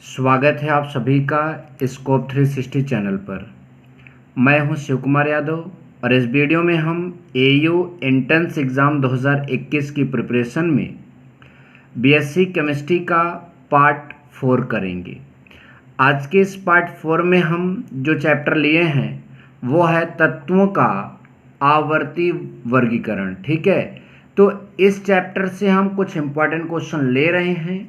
स्वागत है आप सभी का स्कोप 360 चैनल पर। मैं हूं शिव कुमार यादव और इस वीडियो में हम एयू एंट्रेंस एग्ज़ाम 2021 की प्रिपरेशन में बीएससी केमिस्ट्री का पार्ट 4 करेंगे। आज के इस पार्ट 4 में हम जो चैप्टर लिए हैं वो है तत्वों का आवर्ती वर्गीकरण। ठीक है, तो इस चैप्टर से हम कुछ इम्पॉर्टेंट क्वेश्चन ले रहे हैं।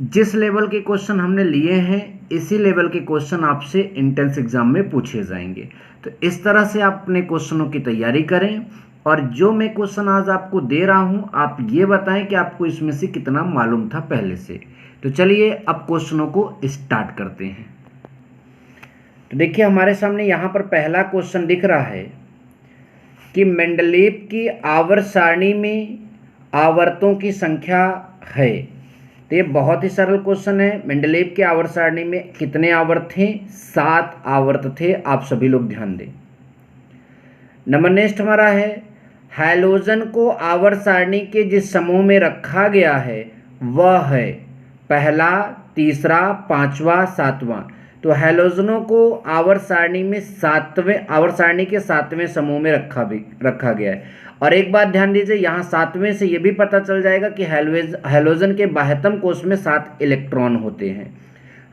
जिस लेवल के क्वेश्चन हमने लिए हैं इसी लेवल के क्वेश्चन आपसे एंट्रेंस एग्जाम में पूछे जाएंगे। तो इस तरह से आप अपने क्वेश्चनों की तैयारी करें और जो मैं क्वेश्चन आज आपको दे रहा हूं आप ये बताएं कि आपको इसमें से कितना मालूम था पहले से। तो चलिए अब क्वेश्चनों को स्टार्ट करते हैं। तो देखिए हमारे सामने यहाँ पर पहला क्वेश्चन दिख रहा है कि मेंडलीव की आवर्त सारणी में आवर्तों की संख्या है। तो ये बहुत ही सरल क्वेश्चन है। मेंडलीव के आवर्त सारणी में कितने आवर्त थे? 7 आवर्त थे। आप सभी लोग ध्यान दें। नंबर नेक्स्ट हमारा है हैलोजन को आवर्त सारणी के जिस समूह में रखा गया है वह है पहला, तीसरा, पांचवा, सातवां। तो हैलोजनों को आवर्त सारणी में आवर्त सारणी के 7वें समूह में रखा गया है। और एक बात ध्यान दीजिए, यहाँ 7वें से ये भी पता चल जाएगा कि हैलोजन के बाह्यतम कोश में 7 इलेक्ट्रॉन होते हैं।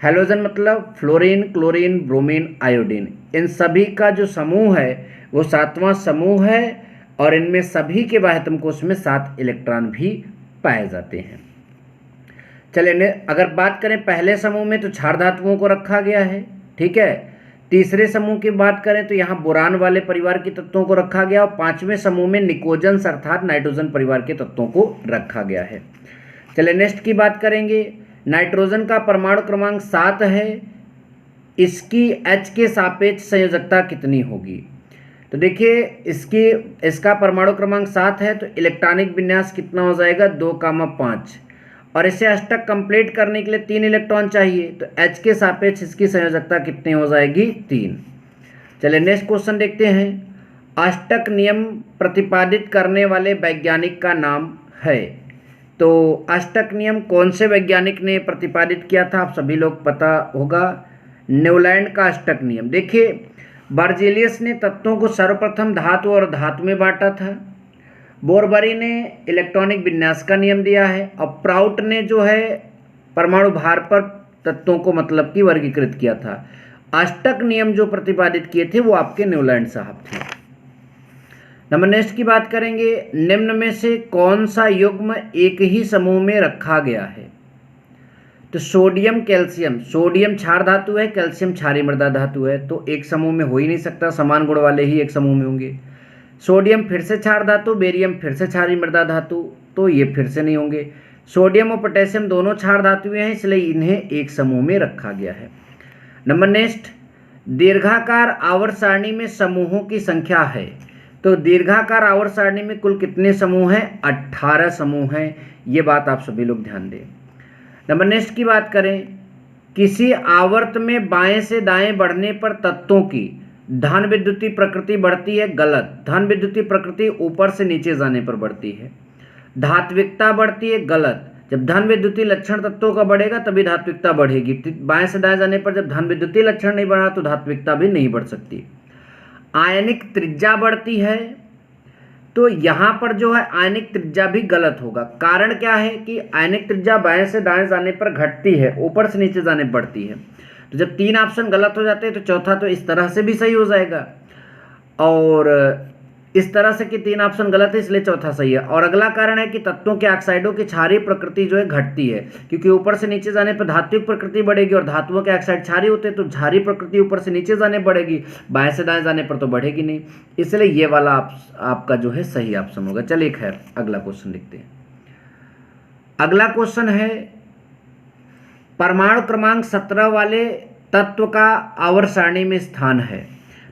हैलोजन मतलब फ्लोरीन, क्लोरीन, ब्रोमीन, आयोडीन, इन सभी का जो समूह है वो 7वां समूह है और इनमें सभी के बाह्यतम कोश में 7 इलेक्ट्रॉन भी पाए जाते हैं। चलिए अगर बात करें पहले समूह में तो क्षार धातुओं को रखा गया है। ठीक है, तीसरे समूह की बात करें तो यहाँ बोरान वाले परिवार के तत्वों को रखा गया और 5वें समूह में निकोजन अर्थात नाइट्रोजन परिवार के तत्वों को रखा गया है। चलिए नेक्स्ट की बात करेंगे। नाइट्रोजन का परमाणु क्रमांक 7 है, इसकी H के सापेक्ष संयोजकता कितनी होगी? तो देखिए इसका परमाणु क्रमांक 7 है तो इलेक्ट्रॉनिक विन्यास कितना हो जाएगा? 2,5 और इसे अष्टक कंप्लीट करने के लिए 3 इलेक्ट्रॉन चाहिए तो H के सापेक्ष इसकी संयोजकता कितनी हो जाएगी? 3। चलिए नेक्स्ट क्वेश्चन देखते हैं। अष्टक नियम प्रतिपादित करने वाले वैज्ञानिक का नाम है। तो अष्टक नियम कौन से वैज्ञानिक ने प्रतिपादित किया था? आप सभी लोग पता होगा, न्यूलैंड का अष्टक नियम। देखिए बर्जेलियस ने तत्वों को सर्वप्रथम धातु और धातु में बांटा था। बोरबरी ने इलेक्ट्रॉनिक विन्यास का नियम दिया है और प्राउट ने जो है परमाणु भार पर तत्वों को मतलब कि वर्गीकृत किया था। अष्टक नियम जो प्रतिपादित किए थे वो आपके न्यूलैंड साहब थे। नंबर नेक्स्ट की बात करेंगे। निम्न में से कौन सा युग्म एक ही समूह में रखा गया है? तो सोडियम कैल्शियम, सोडियम क्षार धातु है, कैल्शियम क्षारीय मृदा धातु है, तो एक समूह में हो ही नहीं सकता, समान गुण वाले ही एक समूह में होंगे। सोडियम फिर से क्षार धातु, बेरियम फिर से क्षारीय मृदा धातु, तो ये फिर से नहीं होंगे। सोडियम और पोटेशियम दोनों क्षार धातुएं हैं इसलिए इन्हें एक समूह में रखा गया है। नंबर नेक्स्ट, दीर्घाकार आवर्त सारणी में समूहों की संख्या है। तो दीर्घाकार आवर्त सारणी में कुल कितने समूह हैं? 18 समूह हैं। ये बात आप सभी लोग ध्यान दें। नंबर नेक्स्ट की बात करें। किसी आवर्त में बाएं से दाएं बढ़ने पर तत्वों की धन विद्युतीय प्रकृति बढ़ती है। गलत। धन विद्युतीय प्रकृति ऊपर से नीचे जाने पर बढ़ती है। धात्विकता बढ़ती है। गलत। जब धन विद्युतीय लक्षण तत्वों का बढ़ेगा तभी धात्विकता बढ़ेगी। बाएं से दाएं जाने पर जब धन विद्युतीय लक्षण नहीं बढ़ा तो धात्विकता भी नहीं बढ़ सकती। आयनिक त्रिज्या बढ़ती है, तो यहाँ पर जो है आयनिक त्रिज्या भी गलत होगा। कारण क्या है कि आयनिक त्रिज्या बाएं से दाएं जाने पर घटती है, ऊपर से नीचे जाने पर बढ़ती है। तो जब 3 ऑप्शन गलत हो जाते हैं तो चौथा तो इस तरह से भी सही हो जाएगा और इस तरह से कि 3 ऑप्शन गलत है इसलिए चौथा सही है। और अगला कारण है कि तत्वों के ऑक्साइडों की क्षारीय प्रकृति जो है घटती है, क्योंकि ऊपर से नीचे जाने पर धात्विक प्रकृति बढ़ेगी और धातुओं के ऑक्साइड क्षारीय होते हैं तो क्षारीय प्रकृति ऊपर से नीचे जाने बढ़ेगी, बाएं से दाएं जाने पर तो बढ़ेगी नहीं, इसलिए ये वाला आपका जो है सही ऑप्शन होगा। चलिए खैर अगला क्वेश्चन देखते हैं। अगला क्वेश्चन है परमाणु क्रमांक 17 वाले तत्व का आवर्त सारणी में स्थान है।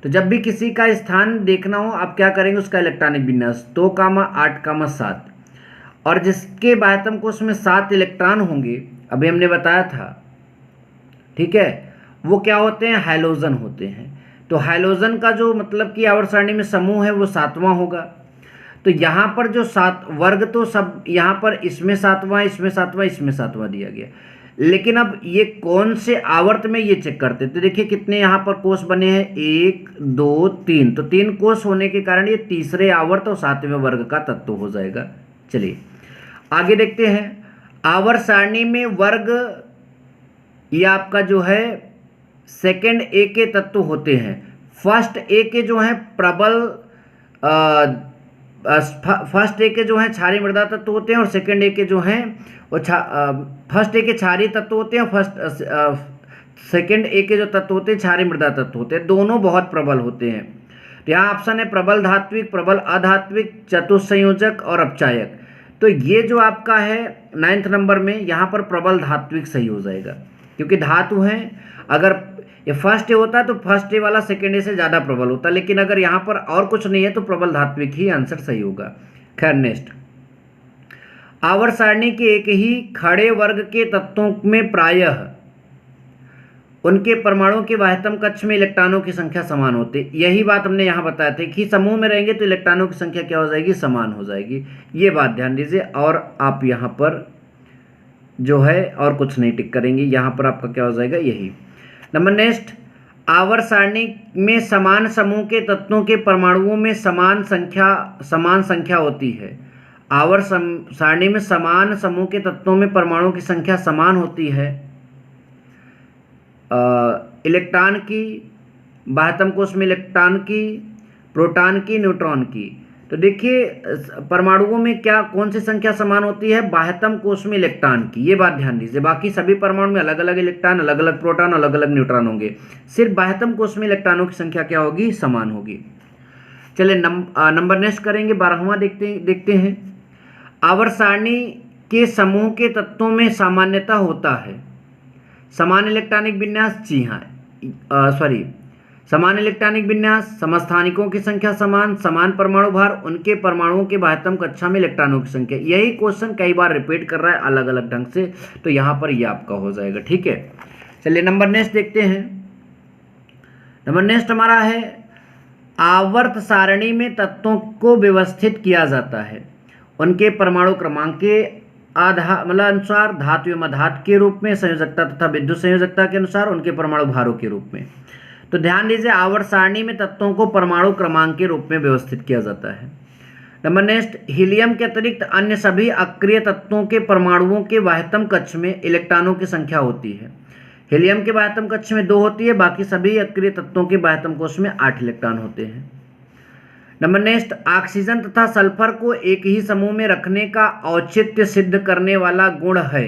तो जब भी किसी का स्थान देखना हो आप क्या करेंगे? उसका इलेक्ट्रॉनिक विन्यास 2, 8, 7 और जिसके बाह्यतम कोश में 7 इलेक्ट्रॉन होंगे, अभी हमने बताया था, ठीक है, वो क्या होते हैं? हैलोजन होते हैं। तो हैलोजन का जो मतलब कि आवर्त सारणी में समूह है वो 7वां होगा। तो यहाँ पर जो 7 वर्ग तो सब यहाँ पर इसमें 7वां, इसमें 7वां, इसमें 7वां दिया गया। लेकिन अब ये कौन से आवर्त में ये चेक करते हैं, तो देखिए कितने यहाँ पर कोष बने हैं, 1 2 3, तो 3 कोष होने के कारण ये तीसरे आवर्त और 7वें वर्ग का तत्व हो जाएगा। चलिए आगे देखते हैं। आवर्त सारणी में वर्ग ये आपका जो है सेकंड ए के तत्व होते हैं। फर्स्ट ए के जो है प्रबल फर्स्ट ए के जो है क्षारीय मृदा तत्व होते हैं और सेकंड ए के जो हैं वो फर्स्ट ए के क्षारीय तत्व होते हैं, सेकंड ए के जो तत्व होते हैं क्षारीय मृदा तत्व होते हैं, दोनों बहुत प्रबल होते हैं। तो यहाँ ऑप्शन है प्रबल धात्विक, प्रबल अधात्विक, चतुस्संयोजक और अपचायक। तो ये जो आपका है 9th नंबर में यहाँ पर प्रबल धात्विक सही हो जाएगा, क्योंकि धातु हैं। अगर ये फर्स्ट ए होता है तो फर्स्ट ए वाला सेकेंड ए से ज़्यादा प्रबल होता है, लेकिन अगर यहाँ पर और कुछ नहीं है तो प्रबल धात्विक ही आंसर सही होगा। खैर नेक्स्ट, आवर्त सारणी के एक ही खड़े वर्ग के तत्वों में प्रायः उनके परमाणुओं के बाह्यतम कक्ष में इलेक्ट्रॉनों की संख्या समान होती है। यही बात हमने यहाँ बताया था कि समूह में रहेंगे तो इलेक्ट्रॉनों की संख्या क्या हो जाएगी, समान हो जाएगी। ये बात ध्यान दीजिए। और आप यहाँ पर जो है और कुछ नहीं टिक करेंगे, यहाँ पर आपका क्या हो जाएगा, यही। नंबर नेक्स्ट, आवर्त सारणी में समान समूह के तत्वों के परमाणुओं में समान संख्या होती है। आवर्त सारणी में समान समूह के तत्वों में परमाणुओं की संख्या समान होती है। इलेक्ट्रॉन की, बाह्यतम कोश में इलेक्ट्रॉन की, प्रोटॉन की, न्यूट्रॉन की। तो देखिए परमाणुओं में क्या कौन सी संख्या समान होती है, बाह्यतम कोश में इलेक्ट्रॉन की। ये बात ध्यान दीजिए। बाकी सभी परमाणु में अलग अलग इलेक्ट्रॉन, अलग अलग प्रोटॉन, अलग अलग न्यूट्रॉन होंगे। सिर्फ बाह्यतम कोश में इलेक्ट्रॉनों की संख्या क्या होगी, समान होगी। चलिए नंबर नेक्स्ट करेंगे। 12वां देखते हैं। आवर्त सारणी के समूह के तत्वों में सामान्यता होता है। समान इलेक्ट्रॉनिक विन्यास, जी हाँ समान इलेक्ट्रॉनिक विन्यास, समस्थानिकों की संख्या समान, समान परमाणु भार, उनके परमाणुओं के बाह्यतम कक्षा में इलेक्ट्रॉनों की संख्या। यही क्वेश्चन कई बार रिपीट कर रहा है अलग अलग ढंग से, तो यहाँ पर ये आपका हो जाएगा। ठीक है, चलिए नंबर नेक्स्ट देखते हैं। नंबर नेक्स्ट हमारा है, आवर्त सारणी में तत्वों को व्यवस्थित किया जाता है उनके परमाणु क्रमांक के अनुसार, धातु एवं अधातु के रूप में, संयोजकता तथा विद्युत संयोजकता के अनुसार, उनके परमाणु भारों के रूप में। तो ध्यान दीजिए, आवर्त सारणी में तत्वों को परमाणु क्रमांक के रूप में व्यवस्थित किया जाता है। नंबर नेक्स्ट, हीलियम के अतिरिक्त अन्य सभी अक्रिय तत्वों के परमाणुओं के बाह्यतम कक्ष में इलेक्ट्रॉनों की संख्या होती है। हीलियम के बाह्यतम कक्ष में 2 होती है, बाकी सभी अक्रिय तत्वों के बाह्यतम कोश में 8 इलेक्ट्रॉन होते हैं। नंबर नेक्स्ट, ऑक्सीजन तथा सल्फर को एक ही समूह में रखने का औचित्य सिद्ध करने वाला गुण है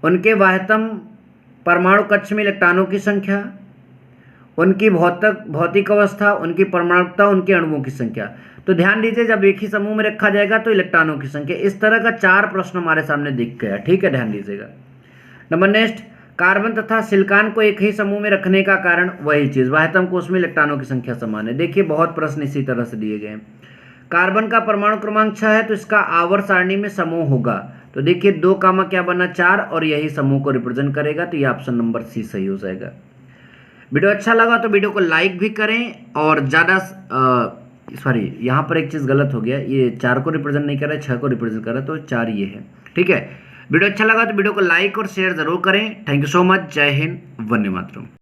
उनके बाह्यतम परमाणु कक्ष में इलेक्ट्रॉनों की संख्या, उनकी भौतिक अवस्था, उनकी परमाणुकता, उनके अणुओं की संख्या। तो ध्यान दीजिए, जब एक ही समूह में रखा जाएगा तो इलेक्ट्रॉनों की संख्या। इस तरह का 4 प्रश्न हमारे सामने दिख गया। ठीक है, ध्यान दीजिएगा। नंबर नेक्स्ट, कार्बन तथा सिलिकॉन को एक ही समूह में रखने का कारण, वही चीज, बाह्यतम कोश में इलेक्ट्रॉनों की संख्या समान है। देखिए बहुत प्रश्न इसी तरह से दिए गए हैं। कार्बन का परमाणु क्रमांक 6 है तो इसका आवर्त सारणी में समूह होगा। तो देखिए 2 कामा क्या बना, 4, और यही समूह को रिप्रेजेंट करेगा। तो ये ऑप्शन नंबर सी सही हो जाएगा। वीडियो अच्छा लगा तो वीडियो को लाइक भी करें और ज़्यादा यहाँ पर एक चीज़ गलत हो गया, ये 4 को रिप्रेजेंट नहीं कर रहा है, 6 को रिप्रेजेंट कर रहा है, तो 4 ये है। ठीक है, वीडियो अच्छा लगा तो वीडियो को लाइक और शेयर जरूर करें। Thank you so much. जय हिंद, वंदे मातरम।